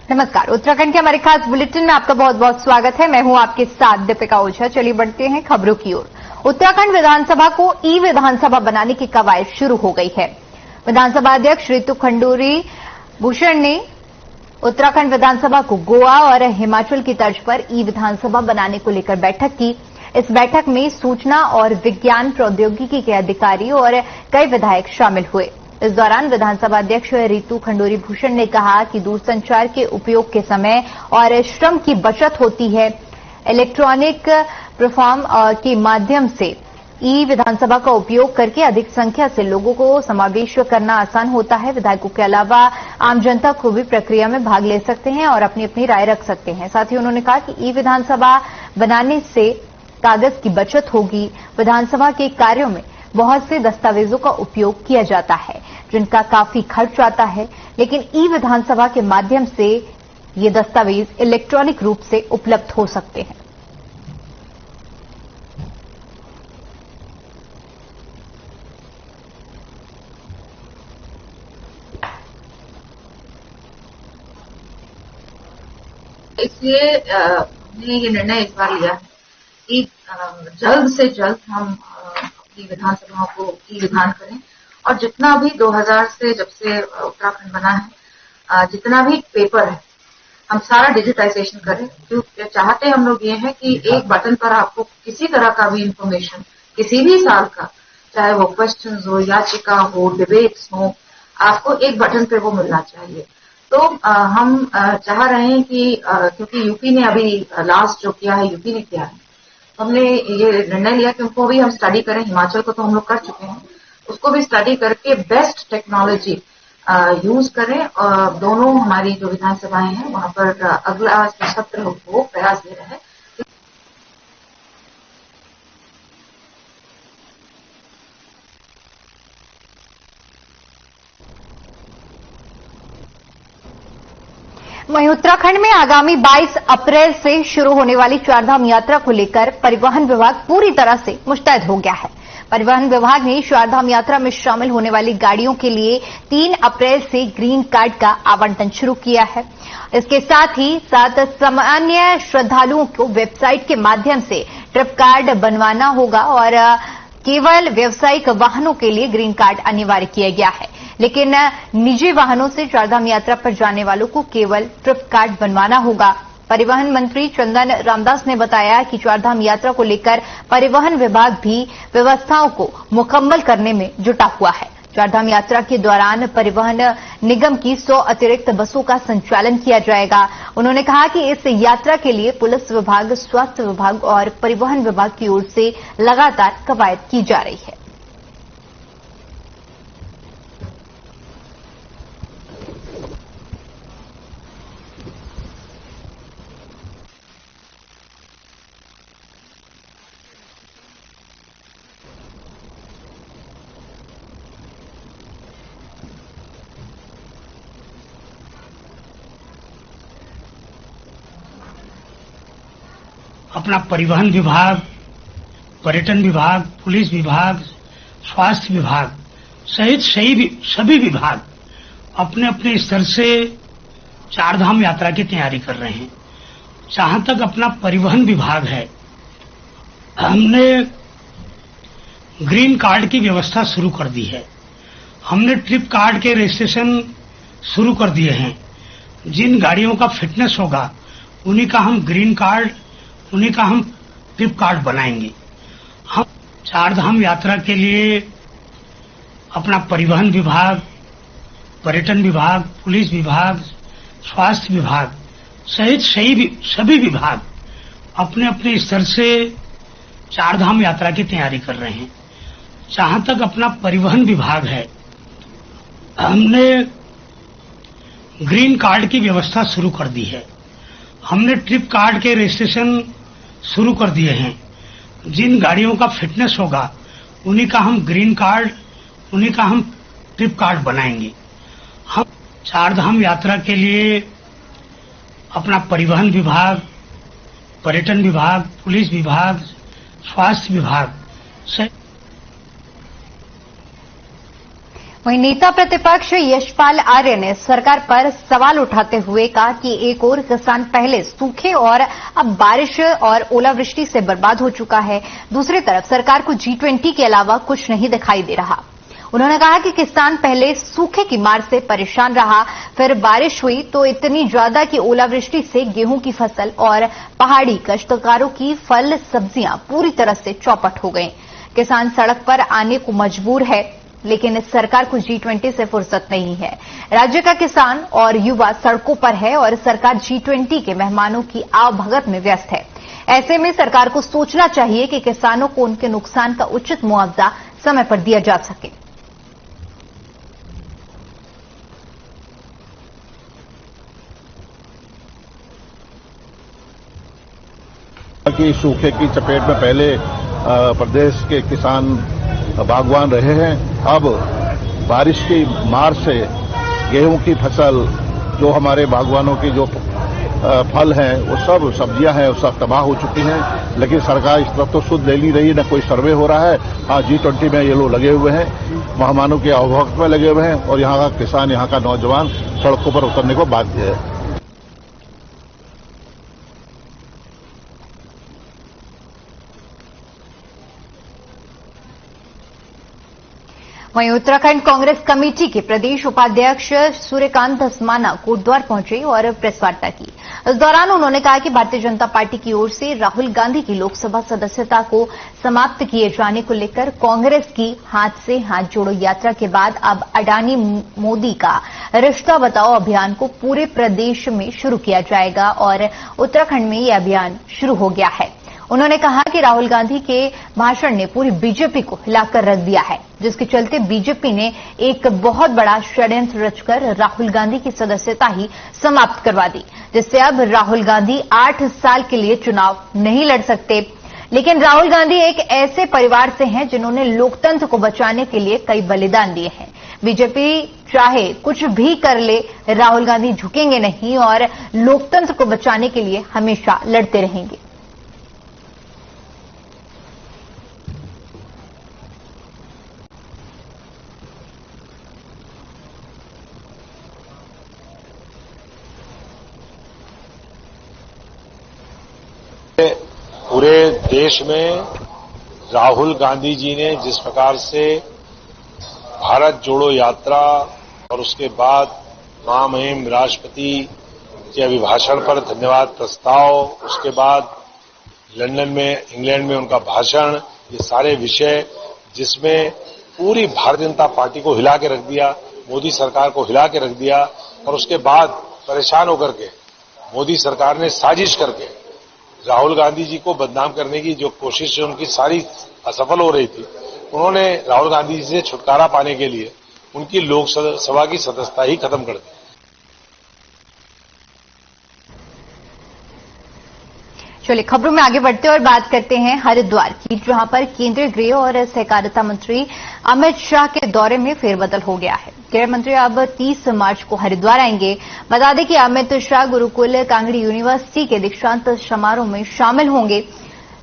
नमस्कार। उत्तराखंड के हमारे खास बुलेटिन में आपका बहुत बहुत स्वागत है। मैं हूं आपके साथ दीपिका ओझा। चलिए बढ़ते हैं खबरों की ओर। उत्तराखंड विधानसभा को ई विधानसभा बनाने की कवायद शुरू हो गई है। विधानसभा अध्यक्ष रितु खंडूरी भूषण ने उत्तराखंड विधानसभा को गोवा और हिमाचल की तर्ज पर ई विधानसभा बनाने को लेकर बैठक की। इस बैठक में सूचना और विज्ञान प्रौद्योगिकी के अधिकारी और कई विधायक शामिल हुए। इस दौरान विधानसभा अध्यक्ष रितु खंडूरी भूषण ने कहा कि दूरसंचार के उपयोग के समय और श्रम की बचत होती है। इलेक्ट्रॉनिक प्लेटफॉर्म के माध्यम से ई विधानसभा का उपयोग करके अधिक संख्या से लोगों को समावेश करना आसान होता है। विधायकों के अलावा आम जनता को भी प्रक्रिया में भाग ले सकते हैं और अपनी अपनी राय रख सकते हैं। साथ ही उन्होंने कहा कि ई विधानसभा बनाने से कागज की बचत होगी। विधानसभा के कार्यों में बहुत से दस्तावेजों का उपयोग किया जाता है जिनका काफी खर्च आता है, लेकिन ई विधानसभा के माध्यम से ये दस्तावेज इलेक्ट्रॉनिक रूप से उपलब्ध हो सकते हैं। इसलिए हमने ये निर्णय इस बार लिया कि जल्द से जल्द हम अपनी विधानसभाओं को ई विधान करें और जितना भी 2000 से जब से उत्तराखंड बना है जितना भी पेपर है हम सारा डिजिटाइजेशन करें। क्योंकि चाहते हम लोग ये हैं कि एक बटन पर आपको किसी तरह का भी इंफॉर्मेशन किसी भी साल का, चाहे वो क्वेश्चंस हो, याचिका हो, डिबेट्स हो, आपको एक बटन पे वो मिलना चाहिए। तो हम चाह रहे हैं कि क्योंकि यूपी ने अभी लास्ट जो किया है यूपी ने किया है, तो हमने ये निर्णय लिया कि उनको भी हम स्टडी करें। हिमाचल को तो हम लोग कर चुके हैं, उसको भी स्टडी करके बेस्ट टेक्नोलॉजी यूज करें। और दोनों हमारी जो विधानसभाएं हैं वहां पर अगला सत्र वो प्रयास ले रहे हैं। वहीं उत्तराखंड में आगामी 22 अप्रैल से शुरू होने वाली चारधाम यात्रा को लेकर परिवहन विभाग पूरी तरह से मुस्तैद हो गया है। परिवहन विभाग ने चारधाम यात्रा में शामिल होने वाली गाड़ियों के लिए 3 अप्रैल से ग्रीन कार्ड का आवंटन शुरू किया है। इसके साथ ही सामान्य श्रद्धालुओं को वेबसाइट के माध्यम से ट्रिप कार्ड बनवाना होगा और केवल व्यावसायिक वाहनों के लिए ग्रीन कार्ड अनिवार्य किया गया है। लेकिन निजी वाहनों से चारधाम यात्रा पर जाने वालों को केवल ट्रिप कार्ड बनवाना होगा। परिवहन मंत्री चंदन रामदास ने बताया कि चारधाम यात्रा को लेकर परिवहन विभाग भी व्यवस्थाओं को मुकम्मल करने में जुटा हुआ है। चारधाम यात्रा के दौरान परिवहन निगम की 100 अतिरिक्त बसों का संचालन किया जाएगा। उन्होंने कहा कि इस यात्रा के लिए पुलिस विभाग, स्वास्थ्य विभाग और परिवहन विभाग की ओर से लगातार कवायद की जा रही है। अपना परिवहन विभाग, पर्यटन विभाग, पुलिस विभाग, स्वास्थ्य विभाग सहित सभी विभाग अपने अपने स्तर से चारधाम यात्रा की तैयारी कर रहे हैं। जहां तक अपना परिवहन विभाग है, हमने ग्रीन कार्ड की व्यवस्था शुरू कर दी है। हमने ट्रिप कार्ड के रजिस्ट्रेशन शुरू कर दिए हैं। जिन गाड़ियों का फिटनेस होगा उन्हीं का हम ग्रीन कार्ड, उन्हीं का हम ट्रिप कार्ड बनाएंगे। हम चारधाम यात्रा के लिए अपना परिवहन विभाग, पर्यटन विभाग, पुलिस विभाग, स्वास्थ्य विभाग सहित सभी विभाग अपने अपने स्तर से चारधाम यात्रा की तैयारी कर रहे हैं। जहां तक अपना परिवहन विभाग है, हमने ग्रीन कार्ड की व्यवस्था शुरू कर दी है। हमने ट्रिप कार्ड के रजिस्ट्रेशन शुरू कर दिए हैं। जिन गाड़ियों का फिटनेस होगा उन्हीं का हम ग्रीन कार्ड, उन्हीं का हम ट्रिप कार्ड बनाएंगे। हम चारधाम यात्रा के लिए अपना परिवहन विभाग, पर्यटन विभाग, पुलिस विभाग, स्वास्थ्य विभाग से वहीं नेता प्रतिपक्ष यशपाल आर्य ने सरकार पर सवाल उठाते हुए कहा कि एक ओर किसान पहले सूखे और अब बारिश और ओलावृष्टि से बर्बाद हो चुका है, दूसरी तरफ सरकार को G20 के अलावा कुछ नहीं दिखाई दे रहा। उन्होंने कहा कि किसान पहले सूखे की मार से परेशान रहा, फिर बारिश हुई तो इतनी ज्यादा कि ओलावृष्टि से गेहूं की फसल और पहाड़ी काश्तकारों की फल सब्जियां पूरी तरह से चौपट हो गई। किसान सड़क पर आने को मजबूर है, लेकिन इस सरकार को G20 से फुर्सत नहीं है। राज्य का किसान और युवा सड़कों पर है और सरकार G20 के मेहमानों की आवभगत में व्यस्त है। ऐसे में सरकार को सोचना चाहिए कि किसानों को उनके नुकसान का उचित मुआवजा समय पर दिया जा सके। कि सूखे की चपेट में पहले प्रदेश के किसान बागवान रहे हैं, अब बारिश की मार से गेहूं की फसल, जो हमारे बागवानों की जो फल हैं, वो सब सब्जियां हैं, वो सब तबाह हो चुकी हैं। लेकिन सरकार इस तरफ तो सुध ले नहीं रही, न कोई सर्वे हो रहा है। हाँ, G20 में ये लोग लगे हुए हैं, मेहमानों के आवभगत में लगे हुए हैं और यहाँ का किसान, यहाँ का नौजवान सड़कों पर उतरने को बाध्य है। वहीं उत्तराखंड कांग्रेस कमेटी के प्रदेश उपाध्यक्ष सूर्यकांत धस्माना कोटद्वार पहुंचे और प्रेस वार्ता की। इस दौरान उन्होंने कहा कि भारतीय जनता पार्टी की ओर से राहुल गांधी की लोकसभा सदस्यता को समाप्त किए जाने को लेकर कांग्रेस की हाथ से हाथ जोड़ो यात्रा के बाद अब अडानी मोदी का रिश्ता बताओ अभियान को पूरे प्रदेश में शुरू किया जाएगा और उत्तराखंड में यह अभियान शुरू हो गया है। उन्होंने कहा कि राहुल गांधी के भाषण ने पूरी बीजेपी को हिलाकर रख दिया है, जिसके चलते बीजेपी ने एक बहुत बड़ा षड्यंत्र रचकर राहुल गांधी की सदस्यता ही समाप्त करवा दी, जिससे अब राहुल गांधी 8 साल के लिए चुनाव नहीं लड़ सकते। लेकिन राहुल गांधी एक ऐसे परिवार से हैं जिन्होंने लोकतंत्र को बचाने के लिए कई बलिदान दिए हैं। बीजेपी चाहे कुछ भी कर ले, राहुल गांधी झुकेंगे नहीं और लोकतंत्र को बचाने के लिए हमेशा लड़ते रहेंगे। पूरे देश में राहुल गांधी जी ने जिस प्रकार से भारत जोड़ो यात्रा और उसके बाद महामहिम राष्ट्रपति के अभिभाषण पर धन्यवाद प्रस्ताव, उसके बाद लंदन में इंग्लैंड में उनका भाषण, ये सारे विषय जिसमें पूरी भारतीय जनता पार्टी को हिला के रख दिया, मोदी सरकार को हिला के रख दिया और उसके बाद परेशान होकर के मोदी सरकार ने साजिश करके राहुल गांधी जी को बदनाम करने की जो कोशिश उनकी सारी असफल हो रही थी। उन्होंने राहुल गांधी जी से छुटकारा पाने के लिए उनकी लोकसभा की सदस्यता ही खत्म कर दी। चलिए खबरों में आगे बढ़ते और बात करते हैं हरिद्वार की, जहां पर केंद्रीय गृह और सहकारिता मंत्री अमित शाह के दौरे में फेरबदल हो गया है। गृह मंत्री अब 30 मार्च को हरिद्वार आएंगे। बता दें कि अमित शाह गुरुकुल कांगड़ी यूनिवर्सिटी के दीक्षांत समारोह में शामिल होंगे।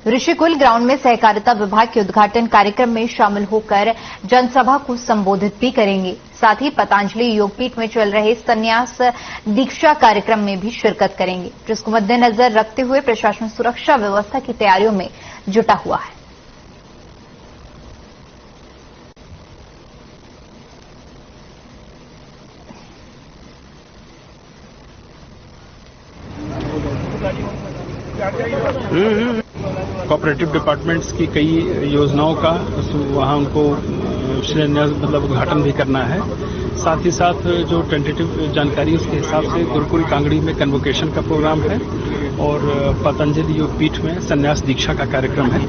ऋषिकुल ग्राउंड में सहकारिता विभाग के उद्घाटन कार्यक्रम में शामिल होकर जनसभा को संबोधित भी करेंगे। साथ ही पतंजलि योगपीठ में चल रहे संन्यास दीक्षा कार्यक्रम में भी शिरकत करेंगे, जिसको मद्देनजर रखते हुए प्रशासन सुरक्षा व्यवस्था की तैयारियों में जुटा हुआ है। कोऑपरेटिव डिपार्टमेंट्स की कई योजनाओं का वहां उनको शिलान्यास मतलब उद्घाटन भी करना है। साथ ही साथ जो टेंटेटिव जानकारी उसके हिसाब से गुरुकुल कांगड़ी में कन्वोकेशन का प्रोग्राम है और पतंजलि योगपीठ में संन्यास दीक्षा का कार्यक्रम है।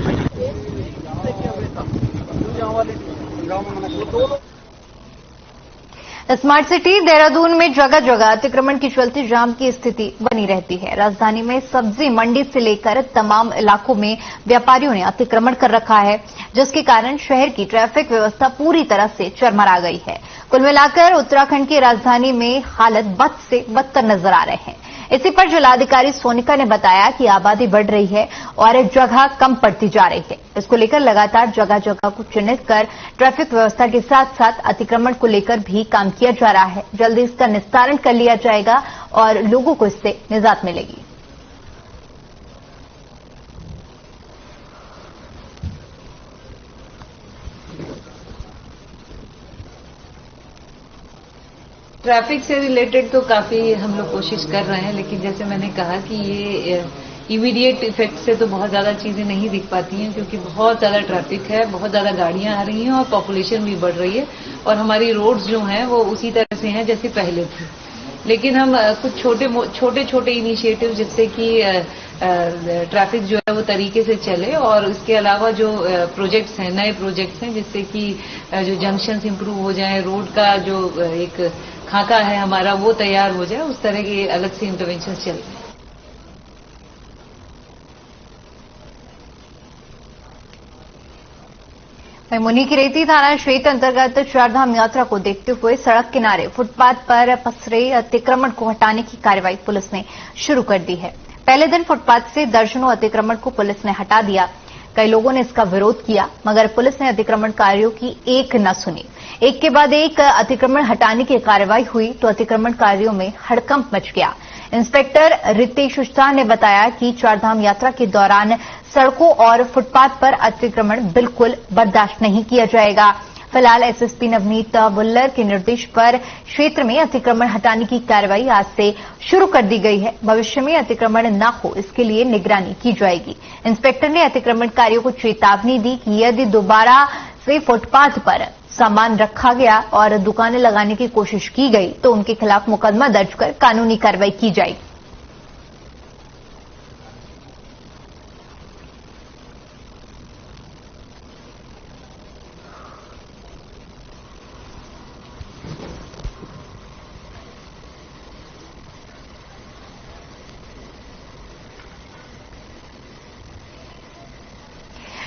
स्मार्ट सिटी देहरादून में जगह जगह अतिक्रमण के चलते जाम की स्थिति बनी रहती है। राजधानी में सब्जी मंडी से लेकर तमाम इलाकों में व्यापारियों ने अतिक्रमण कर रखा है, जिसके कारण शहर की ट्रैफिक व्यवस्था पूरी तरह से चरमरा गई है। कुल मिलाकर उत्तराखंड की राजधानी में हालत बद से बदतर नजर आ रहे हैं। इसी पर जिलाधिकारी सोनिका ने बताया कि आबादी बढ़ रही है और जगह कम पड़ती जा रही है। इसको लेकर लगातार जगह जगह को चिन्हित कर ट्रैफिक व्यवस्था के साथ साथ अतिक्रमण को लेकर भी काम किया जा रहा है। जल्दी इसका निस्तारण कर लिया जाएगा और लोगों को इससे निजात मिलेगी। ट्रैफिक से रिलेटेड तो काफी हम लोग कोशिश कर रहे हैं, लेकिन जैसे मैंने कहा कि ये इमीडिएट इफेक्ट से तो बहुत ज्यादा चीजें नहीं दिख पाती हैं, क्योंकि बहुत ज्यादा ट्रैफिक है, बहुत ज्यादा गाड़ियां आ रही हैं और पॉपुलेशन भी बढ़ रही है और हमारी रोड्स जो हैं वो उसी तरह से हैं जैसे पहले थी। लेकिन हम कुछ छोटे छोटे जिससे कि ट्रैफिक जो है वो तरीके से चले, और इसके अलावा जो प्रोजेक्ट्स हैं, नए प्रोजेक्ट्स हैं, जिससे कि जो जंक्शंस इंप्रूव हो जाए, रोड का जो एक खाका है हमारा वो तैयार हो जाए, उस तरह के अलग से इंटरवेंशन चल रहे हैं। मुनि की रेती थाना क्षेत्र अंतर्गत चारधाम यात्रा को देखते हुए सड़क किनारे फुटपाथ पर पसरे अतिक्रमण को हटाने की कार्रवाई पुलिस ने शुरू कर दी है। पहले दिन फुटपाथ से दर्जनों अतिक्रमण को पुलिस ने हटा दिया। कई लोगों ने इसका विरोध किया, मगर पुलिस ने अतिक्रमणकारियों की एक न सुनी। एक के बाद एक अतिक्रमण हटाने की कार्रवाई हुई तो अतिक्रमणकारियों में हड़कंप मच गया। इंस्पेक्टर रितेश शाह ने बताया कि चारधाम यात्रा के दौरान सड़कों और फुटपाथ पर अतिक्रमण बिल्कुल बर्दाश्त नहीं किया जाएगा। फिलहाल एसएसपी नवनीत बुल्लर के निर्देश पर क्षेत्र में अतिक्रमण हटाने की कार्रवाई आज से शुरू कर दी गई है। भविष्य में अतिक्रमण न हो, इसके लिए निगरानी की जाएगी। इंस्पेक्टर ने अतिक्रमणकारियों को चेतावनी दी कि यदि दोबारा से फुटपाथ पर सामान रखा गया और दुकानें लगाने की कोशिश की गई तो उनके खिलाफ मुकदमा दर्ज कर कानूनी कार्रवाई की जाएगी।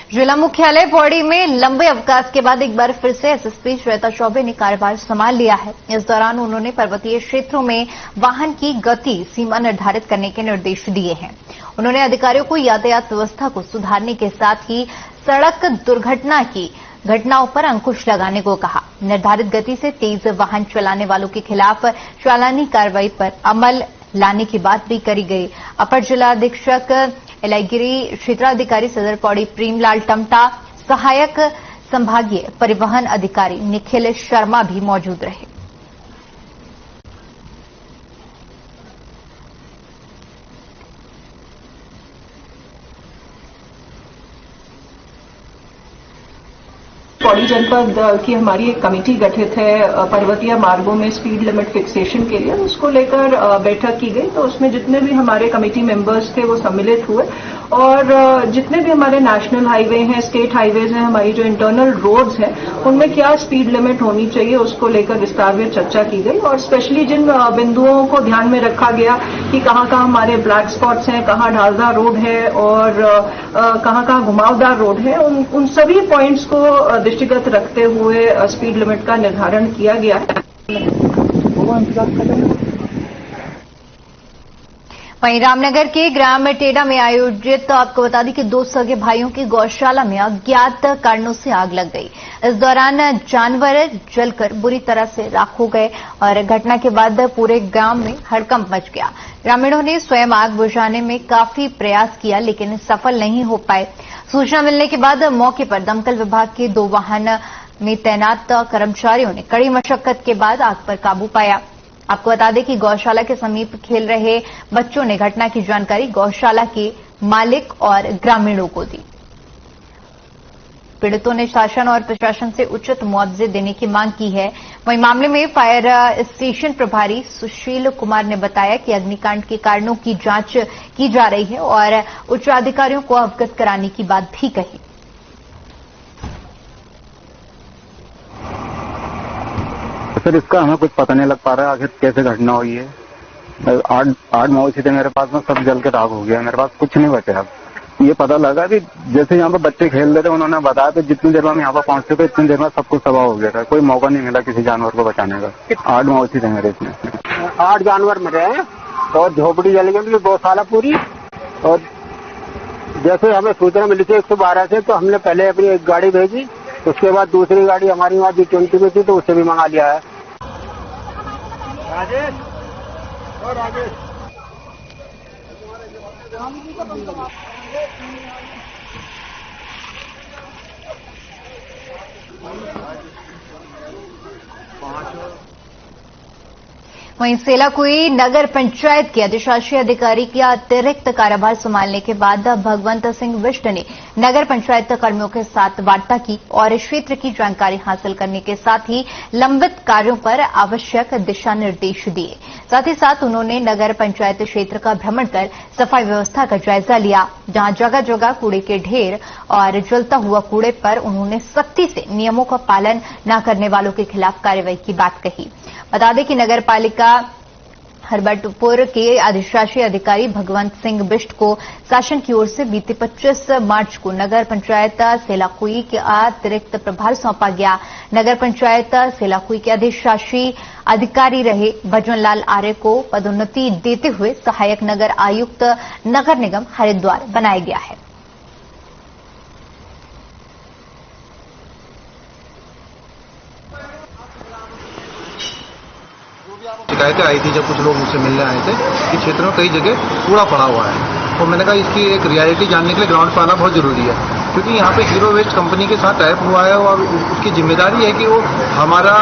जिला मुख्यालय पौड़ी में लंबे अवकाश के बाद एक बार फिर से एसएसपी श्वेता चौबे ने कार्यभार संभाल लिया है। इस दौरान उन्होंने पर्वतीय क्षेत्रों में वाहन की गति सीमा निर्धारित करने के निर्देश दिए हैं। उन्होंने अधिकारियों को यातायात व्यवस्था को सुधारने के साथ ही सड़क दुर्घटना की घटनाओं पर अंकुश लगाने को कहा। निर्धारित गति से तेज वाहन चलाने वालों के खिलाफ चालानी कार्रवाई पर अमल लाने की बात भी करी गई। अपर जिला अधीक्षक इलाईगिरी, क्षेत्राधिकारी सदर पौड़ी प्रेमलाल टमटा, सहायक संभागीय परिवहन अधिकारी निखिल शर्मा भी मौजूद रहे। पौड़ी जनपद की हमारी एक कमेटी गठित है पर्वतीय मार्गों में स्पीड लिमिट फिक्सेशन के लिए। उसको लेकर बैठक की गई, तो उसमें जितने भी हमारे कमेटी मेंबर्स थे वो सम्मिलित हुए और जितने भी हमारे नेशनल हाईवे हैं, स्टेट हाईवेज हैं, हमारी जो इंटरनल रोड्स हैं, उनमें क्या स्पीड लिमिट होनी चाहिए उसको लेकर विस्तार में चर्चा की गई। और स्पेशली जिन बिंदुओं को ध्यान में रखा गया कि कहाँ कहाँ हमारे ब्लैक स्पॉट्स हैं, कहाँ ढालदार रोड है और कहाँ घुमावदार रोड है, उन सभी पॉइंट्स को दृष्टिगत रखते हुए स्पीड लिमिट का निर्धारण किया गया है। वहीं रामनगर के ग्राम टेढ़ा में आयोजित आपको बता दें कि 2 सगे भाइयों की गौशाला में अज्ञात कारणों से आग लग गई। इस दौरान जानवर जलकर बुरी तरह से राख हो गए और घटना के बाद पूरे गांव में हड़कंप मच गया। ग्रामीणों ने स्वयं आग बुझाने में काफी प्रयास किया, लेकिन सफल नहीं हो पाए। सूचना मिलने के बाद मौके पर दमकल विभाग के 2 वाहन में तैनात कर्मचारियों ने कड़ी मशक्कत के बाद आग पर काबू पाया। आपको बता दें कि गौशाला के समीप खेल रहे बच्चों ने घटना की जानकारी गौशाला के मालिक और ग्रामीणों को दी। पीड़ितों ने शासन और प्रशासन से उचित मुआवजे देने की मांग की है। वहीं मामले में फायर स्टेशन प्रभारी सुशील कुमार ने बताया कि अग्निकांड के कारणों की जांच की जा रही है और उच्च अधिकारियों को अवगत कराने की बात भी कही। सर, इसका हमें कुछ पता नहीं लग पा रहा है आखिर कैसे घटना हुई है। 8 मवेशी थे मेरे पास में, सब जल के राख हो गया। मेरे पास कुछ नहीं बचा। ये पता लगा कि जैसे यहाँ पर बच्चे खेल रहे थे, उन्होंने बताया तो जितनी देर में हम यहाँ पर पहुंचते थे इतनी देर में सब कुछ तबाह हो गया था। कोई मौका नहीं मिला किसी जानवर को बचाने का। 8 मवेशी थे मेरे इसमें। 8 जानवर मरे हैं और झोपड़ी जल गई 2 साल पूरी। और जैसे हमें सूचना मिली थी 112 से, तो हमने पहले अपनी एक गाड़ी भेजी, उसके बाद दूसरी गाड़ी हमारी वहाँ G20 में थी तो उससे भी मंगा लिया है। वहीं सेलाकुई नगर पंचायत के अधिशासी अधिकारी का अतिरिक्त कार्यभार संभालने के बाद भगवंत सिंह बिष्ट ने नगर पंचायत कर्मियों के साथ वार्ता की और क्षेत्र की जानकारी हासिल करने के साथ ही लंबित कार्यों पर आवश्यक दिशा निर्देश दिए। साथ ही साथ उन्होंने नगर पंचायत क्षेत्र का भ्रमण कर सफाई व्यवस्था का जायजा लिया, जहां जगह जगह कूड़े के ढेर और जलता हुआ कूड़े पर उन्होंने सख्ती से नियमों का पालन न करने वालों के खिलाफ कार्रवाई की बात कही। बता दें कि नगर पालिका हरबटपुर के अधिशासी अधिकारी भगवंत सिंह बिष्ट को शासन की ओर से बीते 25 मार्च को नगर पंचायत सेलाकुई के अतिरिक्त प्रभार सौंपा गया। नगर पंचायत सेलाकुई के अधिशासी अधिकारी रहे भजनलाल आर्य को पदोन्नति देते हुए सहायक नगर आयुक्त नगर निगम हरिद्वार बनाया गया है। शिकायतें आई थी जब कुछ लोग मुझसे मिलने आए थे कि क्षेत्र में कई जगह कूड़ा पड़ा हुआ है, तो मैंने कहा इसकी एक रियलिटी जानने के लिए ग्राउंड पर आना बहुत जरूरी है, क्योंकि यहाँ पे जीरो वेस्ट कंपनी के साथ टाइप हुआ है और उसकी जिम्मेदारी है कि वो हमारा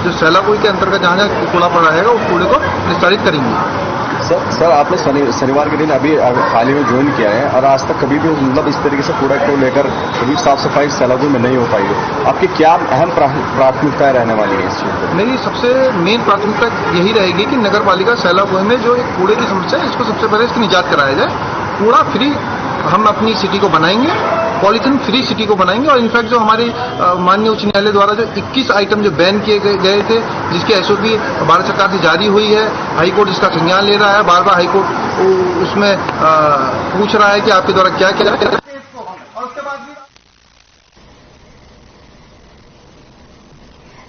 जो सेलाकुई के अंतर्गत जहाँ जहाँ कूड़ा पड़ा रहेगा उस कूड़े को निस्तारित करेंगे। सर आपने शनिवार के दिन अभी हाल ही में ज्वाइन किया है और आज तक कभी भी मतलब इस तरीके से कूड़ा को लेकर कभी साफ सफाई सेलाकुई में नहीं हो पाई है। आपकी क्या अहम प्राथमिकताएं रहने वाली है इस चीज पर? मेरी सबसे मेन प्राथमिकता यही रहेगी कि नगर पालिका सेलाकुई में जो एक कूड़े की समस्या है इसको सबसे पहले इसकी निजात कराया जाए। कूड़ा फ्री हम अपनी सिटी को बनाएंगे, पॉलीथिन फ्री सिटी को बनाएंगे और इनफैक्ट जो हमारे माननीय उच्च न्यायालय द्वारा जो 21 आइटम जो बैन किए गए थे जिसकी एसओपी भारत सरकार से जारी हुई है, हाईकोर्ट इसका संज्ञान ले रहा है, बार बार हाईकोर्ट उसमें पूछ रहा है कि आपके द्वारा क्या किया।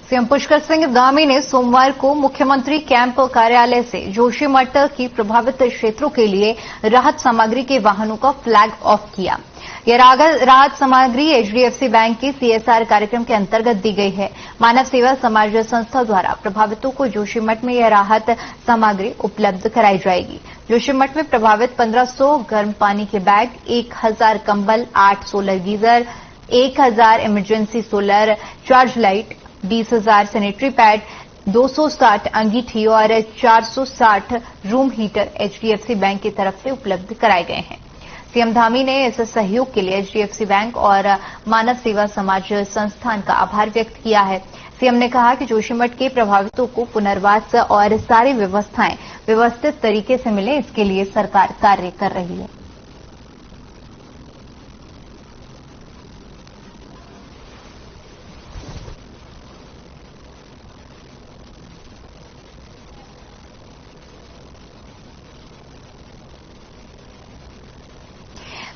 सीएम पुष्कर सिंह धामी ने सोमवार को मुख्यमंत्री कैंप कार्यालय से जोशीमठ की प्रभावित क्षेत्रों के लिए राहत सामग्री के वाहनों का फ्लैग ऑफ किया। यह राहत सामग्री एचडीएफसी बैंक के सीएसआर कार्यक्रम के अंतर्गत दी गई है। मानव सेवा समाज संस्था द्वारा प्रभावितों को जोशीमठ में यह राहत सामग्री उपलब्ध कराई जाएगी। जोशीमठ में प्रभावित 1500 गर्म पानी के बैग, 1000 कंबल, 8 solar geyser, 1000 emergency solar charge light, 20,000 sanitary pad, 260 अंगीठी और 460 रूम हीटर एचडीएफसी बैंक की तरफ से उपलब्ध कराए गए हैं। सीएम धामी ने इस सहयोग के लिए एचडीएफसी बैंक और मानव सेवा समाज संस्थान का आभार व्यक्त किया है। सीएम ने कहा कि जोशीमठ के प्रभावितों को पुनर्वास और सारी व्यवस्थाएं व्यवस्थित तरीके से मिले, इसके लिए सरकार कार्य कर रही है।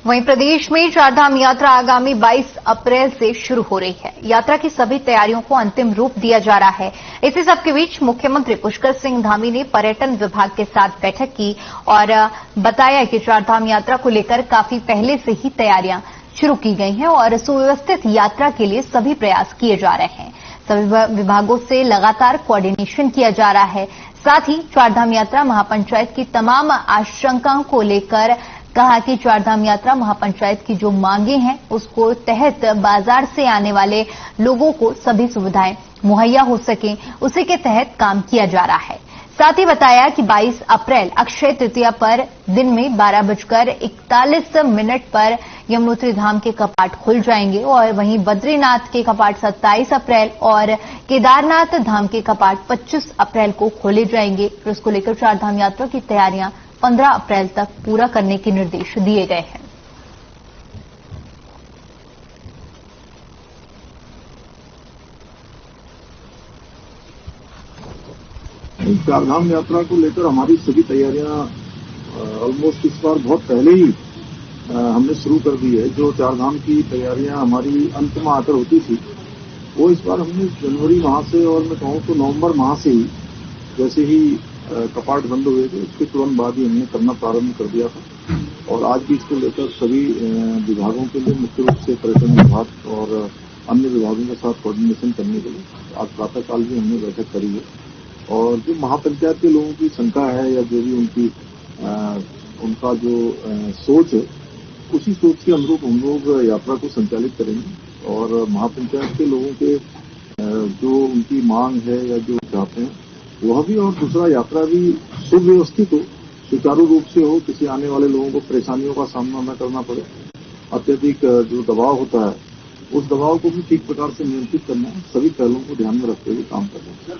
वहीं प्रदेश में चारधाम यात्रा आगामी 22 अप्रैल से शुरू हो रही है। यात्रा की सभी तैयारियों को अंतिम रूप दिया जा रहा है। इसी सबके बीच मुख्यमंत्री पुष्कर सिंह धामी ने पर्यटन विभाग के साथ बैठक की और बताया कि चारधाम यात्रा को लेकर काफी पहले से ही तैयारियां शुरू की गई हैं और सुव्यवस्थित यात्रा के लिए सभी प्रयास किए जा रहे हैं। सभी विभागों से लगातार कोऑर्डिनेशन किया जा रहा है। साथ ही चारधाम यात्रा महापंचायत की तमाम आशंकाओं को लेकर कहा कि चारधाम यात्रा महापंचायत की जो मांगे हैं उसको तहत बाजार से आने वाले लोगों को सभी सुविधाएं मुहैया हो सकें, उसी के तहत काम किया जा रहा है। साथ ही बताया कि 22 अप्रैल अक्षय तृतीया पर दिन में 12:41 पर यमुनोत्री धाम के कपाट खुल जाएंगे और वहीं बद्रीनाथ के कपाट 27 अप्रैल और केदारनाथ धाम के कपाट 25 अप्रैल को खोले जाएंगे। इसको लेकर चारधाम यात्रा की तैयारियां 15 अप्रैल तक पूरा करने के निर्देश दिए गए हैं। चारधाम यात्रा को लेकर हमारी सभी तैयारियां ऑलमोस्ट इस बार बहुत पहले ही हमने शुरू कर दी है। जो चारधाम की तैयारियां हमारी अंत में आकर होती थी वो इस बार हमने जनवरी माह से और मैं कहूं तो नवंबर माह से ही जैसे ही कपाट बंद हुए थे उसके तुरंत बाद ही हमने करना प्रारंभ कर दिया था और आज भी इसको लेकर सभी विभागों के लिए मुख्य रूप से पर्यटन विभाग और अन्य विभागों के साथ कोऑर्डिनेशन करने के लिए आज प्रातःकाल भी हमने बैठक करी है और जो महापंचायत के लोगों की शंका है या जो भी उनका जो सोच है उसी सोच के अनुरूप हम लोग यात्रा को संचालित करेंगे और महापंचायत के लोगों के जो उनकी मांग है या जो चाहते हैं वह भी और दूसरा यात्रा भी सुव्यवस्थित हो, सुचारू रूप से हो, किसी आने वाले लोगों को परेशानियों का सामना न करना पड़े। अत्यधिक जो दबाव होता है उस दबाव को भी ठीक प्रकार से नियंत्रित करना है, सभी पहलुओं को ध्यान में रखते हुए काम करना है।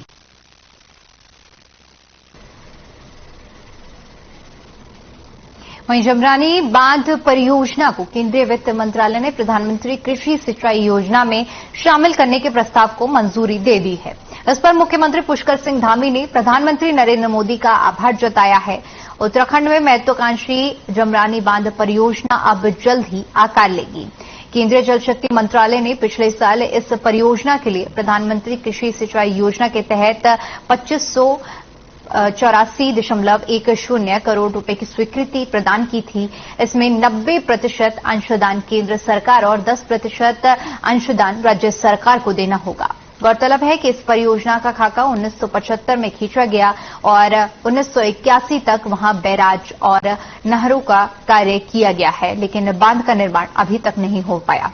वहीं जमरानी बांध परियोजना को केंद्रीय वित्त मंत्रालय ने प्रधानमंत्री कृषि सिंचाई योजना में शामिल करने के प्रस्ताव को मंजूरी दे दी है। इस पर मुख्यमंत्री पुष्कर सिंह धामी ने प्रधानमंत्री नरेंद्र मोदी का आभार जताया है। उत्तराखंड में महत्वाकांक्षी जमरानी बांध परियोजना अब जल्द ही आकार लेगी। केंद्रीय जल शक्ति मंत्रालय ने पिछले साल इस परियोजना के लिए प्रधानमंत्री कृषि सिंचाई योजना के तहत 2584.10 करोड़ रुपए की स्वीकृति प्रदान की थी। इसमें 90% अंशदान केंद्र सरकार और 10% अंशदान राज्य सरकार को देना होगा। गौरतलब है कि इस परियोजना का खाका 1975 में खींचा गया और 1981 तक वहां बैराज और नहरों का कार्य किया गया है, लेकिन बांध का निर्माण अभी तक नहीं हो पाया।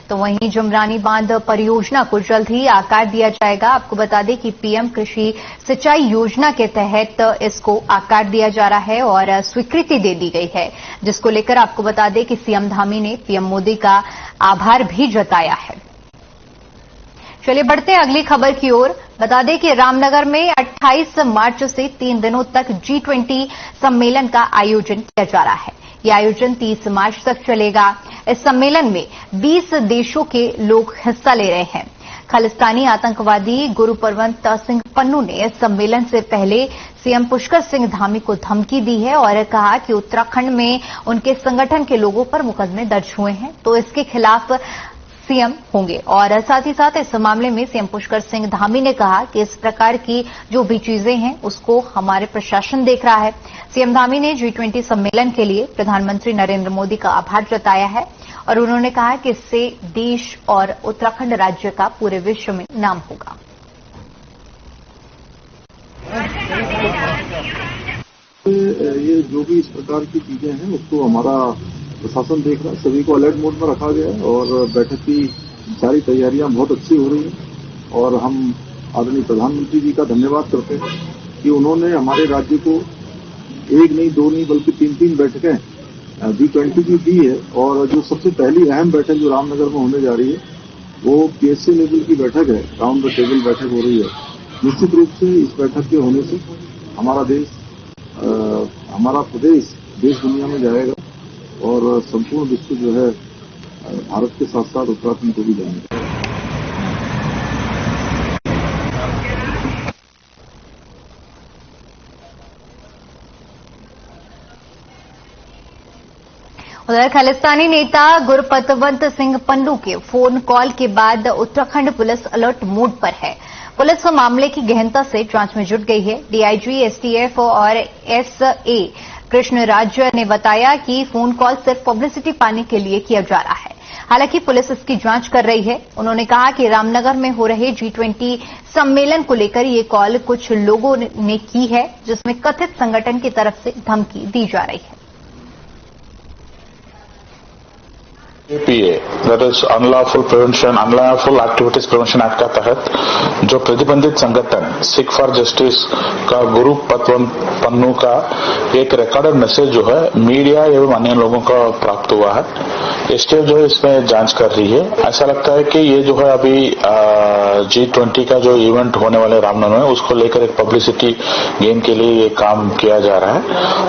तो वहीं जमरानी बांध परियोजना को जल्द ही आकार दिया जाएगा। आपको बता दें कि पीएम कृषि सिंचाई योजना के तहत इसको आकार दिया जा रहा है और स्वीकृति दे दी गई है, जिसको लेकर आपको बता दें कि सीएम धामी ने पीएम मोदी का आभार भी जताया है। चलिए बढ़ते हैं अगली खबर की ओर। बता दें कि रामनगर में 28 मार्च से 3 दिनों तक G20 सम्मेलन का आयोजन किया जा रहा है। यह आयोजन 30 मार्च तक चलेगा। इस सम्मेलन में 20 देशों के लोग हिस्सा ले रहे हैं। खालिस्तानी आतंकवादी गुरुपरवंत सिंह पन्नू ने इस सम्मेलन से पहले सीएम पुष्कर सिंह धामी को धमकी दी है और कहा कि उत्तराखंड में उनके संगठन के लोगों पर मुकदमे दर्ज हुए हैं तो इसके खिलाफ सीएम होंगे। और साथ ही साथ इस मामले में सीएम पुष्कर सिंह धामी ने कहा कि इस प्रकार की जो भी चीजें हैं उसको हमारे प्रशासन देख रहा है। सीएम धामी ने G20 सम्मेलन के लिए प्रधानमंत्री नरेंद्र मोदी का आभार जताया है और उन्होंने कहा कि इससे देश और उत्तराखंड राज्य का पूरे विश्व में नाम होगा। ये जो भी इस प्रकार की चीजें हैं उसको हमारा प्रशासन देख रहा है, सभी को अलर्ट मोड में रखा गया है और बैठक की सारी तैयारियां बहुत अच्छी हो रही हैं और हम आदरणीय प्रधानमंत्री जी का धन्यवाद करते हैं कि उन्होंने हमारे राज्य को एक नहीं, दो नहीं, बल्कि 3 बैठकें G20 की दी है। और जो सबसे पहली अहम बैठक जो रामनगर में होने जा रही है वो PSC लेवल की बैठक है, राउंड द टेबल बैठक हो रही है। निश्चित रूप से इस बैठक के होने से हमारा देश, हमारा प्रदेश देश दुनिया में जाएगा और संपूर्ण विश्व जो है भारत के साथ साथ उत्तराखंड को भी जाएंगे। उधर खालिस्तानी नेता गुरपतवंत सिंह पन्नू के फोन कॉल के बाद उत्तराखंड पुलिस अलर्ट मोड पर है। पुलिस मामले की गहनता से जांच में जुट गई है। डीआईजी, एसटीएफ और एसए कृष्णराज ने बताया कि फोन कॉल सिर्फ पब्लिसिटी पाने के लिए किया जा रहा है। हालांकि पुलिस इसकी जांच कर रही है। उन्होंने कहा कि रामनगर में हो रहे G20 सम्मेलन को लेकर ये कॉल कुछ लोगों ने की है, जिसमें कथित संगठन की तरफ से धमकी दी जा रही है। APA, that is Unlawful Activities Prevention Act का तहत जो प्रतिबंधित संगठन सिख फॉर जस्टिस का गुरु पन्नू का एक रिकॉर्डेड मैसेज जो है मीडिया एवं अन्य लोगों का प्राप्त हुआ है। एसटीएफ जो है इसमें जांच कर रही है। ऐसा लगता है कि ये जो है अभी G20 का जो इवेंट होने वाले रामनगर में उसको लेकर एक पब्लिसिटी गेन के लिए ये काम किया जा रहा है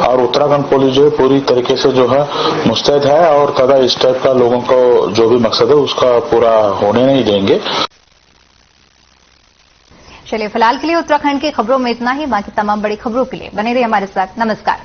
और उत्तराखंड पुलिस जो है पूरी तरीके से जो है मुस्तैद है और तथा इस टाइप का लोगों को जो भी मकसद है उसका पूरा होने नहीं देंगे। चलिए फिलहाल के लिए उत्तराखंड की खबरों में इतना ही। बाकी तमाम बड़ी खबरों के लिए बने रहिए हमारे साथ। नमस्कार।